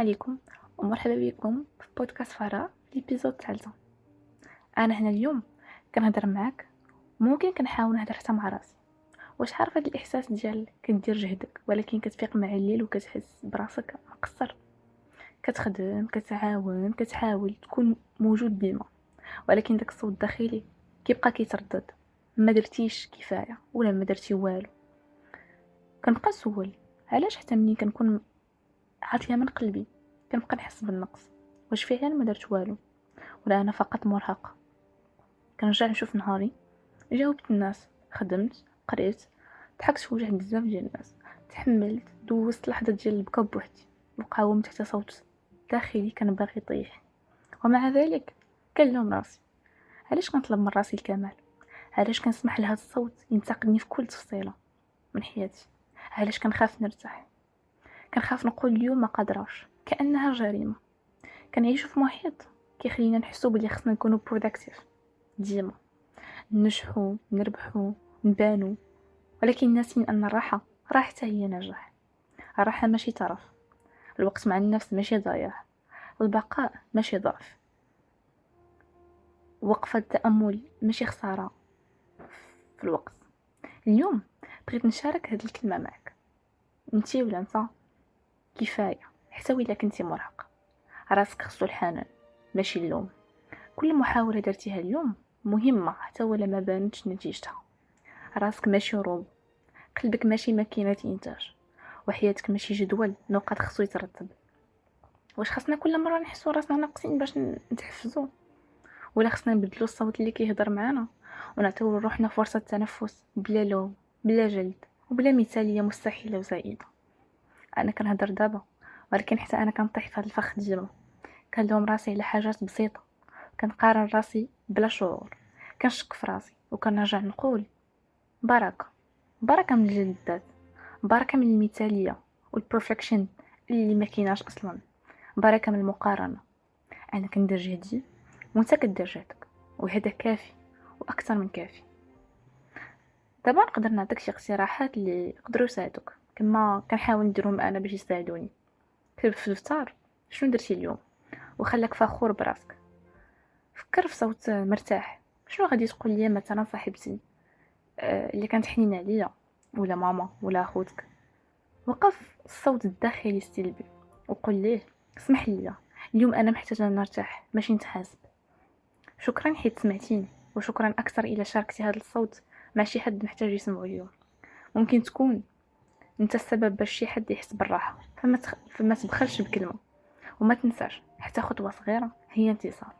عليكم ومرحبا بكم في بودكاست فراغ في الابيزود الثالثة. انا هنا اليوم كنهضر معاك، ممكن كنحاول نهضر حتى مع راسي. واش عارف هذا الاحساس ديال كدير جهدك ولكن كتفيق مع الليل وكتحس براسك مقصر، كتخدم كتعاون كتحاول تكون موجود ديما، ولكن داك الصوت الداخلي كيبقى كيتردد: ما درتيش كفايه ولا ما درتي والو. كنبقى نسول علاش حتى ملي كنكون عاطيه من قلبي كنبقى نحس بالنقص. واش فعلا ما درت والو ولا انا فقط مرهقه؟ كنرجع نشوف نهاري، جاوبت الناس، خدمت، قريت، ضحكت في وجه بزاف ديال الناس، تحملت، دوزت لحظه ديال البكا بوحدي، وقاومت حتى صوت داخلي كان باغي يطيح. ومع ذلك كنلوم راسي، علاش كنطلب من راسي الكمال؟ علاش كنسمح لهذا الصوت ينتقدني في كل تفصيله من حياتي؟ علاش كنخاف نرتاح؟ كنخاف نقول اليوم ما قادراش، كانها جريمه. كنعيشوا في محيط كيخلينا نحسوا بلي خصنا نكونوا productive ديما، ننجحوا نربحوا نبانوا، ولكن ناسين ان الراحه حتى هي نجاح. الراحه ماشي طرف، الوقت مع النفس ماشي ضياع، البقاء ماشي ضعف، وقفه التامل ماشي خساره في الوقت. اليوم بغيت نشارك هذه الكلمه معك. انتي ولا انت كفايه، حتى ولا كنتي مرهق. راسك خصو الحنان ماشي اللوم. كل محاولة درتيها اليوم مهمة حتى ولا ما بانتش نتيجتها. راسك ماشي روب، قلبك ماشي ماكينة إنتاج، وحياتك ماشي جدول نقاط خصو يترتب. واش خصنا كل مرة نحسو راسنا ناقصين باش نتحفزو؟ ولا خصنا نبدلو الصوت اللي كيهضر معانا ونعطيو لروحنا فرصة تنفس بلا لوم بلا جلد وبلا مثالية مستحيلة وزائدة؟ أنا كنهضر دابا، ولكن حتى أنا كنطيح في هاد الفخ ديما. كنلوم راسي على حاجات بسيطة، كنقارن راسي بلا شعور، كنشك في راسي وكنرجع نقول بركة. بركة من الجلدات، بركة من المثالية والبرفكشن اللي ما كيناش اصلا، بركة من المقارنة. انا كندير جهدي وانت كدير جهدك، وهذا كافي واكثر من كافي. دابا نقدر نعطيك شي اقتراحات اللي يقدروا يساعدوك كما كنحاول نديرهم انا باش يساعدوني. كتب في الدفتر شنو درتي اليوم وخليك فخور براسك. فكر في صوت مرتاح، شنو غادي تقول لي مثلا صاحبتي اللي كانت حنينه عليا، ولا ماما ولا اخوتك. وقف الصوت الداخلي السلبي وقل ليه: اسمح لي اليوم انا محتاجه نرتاح ماشي نتحاسب. شكرا حيت سمعتيني، وشكرا اكثر الى شاركتي هذا الصوت مع شي حد محتاج يسمعه اليوم. ممكن تكون انت السبب باش شي حد يحس بالراحه، فما تبخلش بكلمه، وما تنساش حتى خطوه صغيره هي انتصار.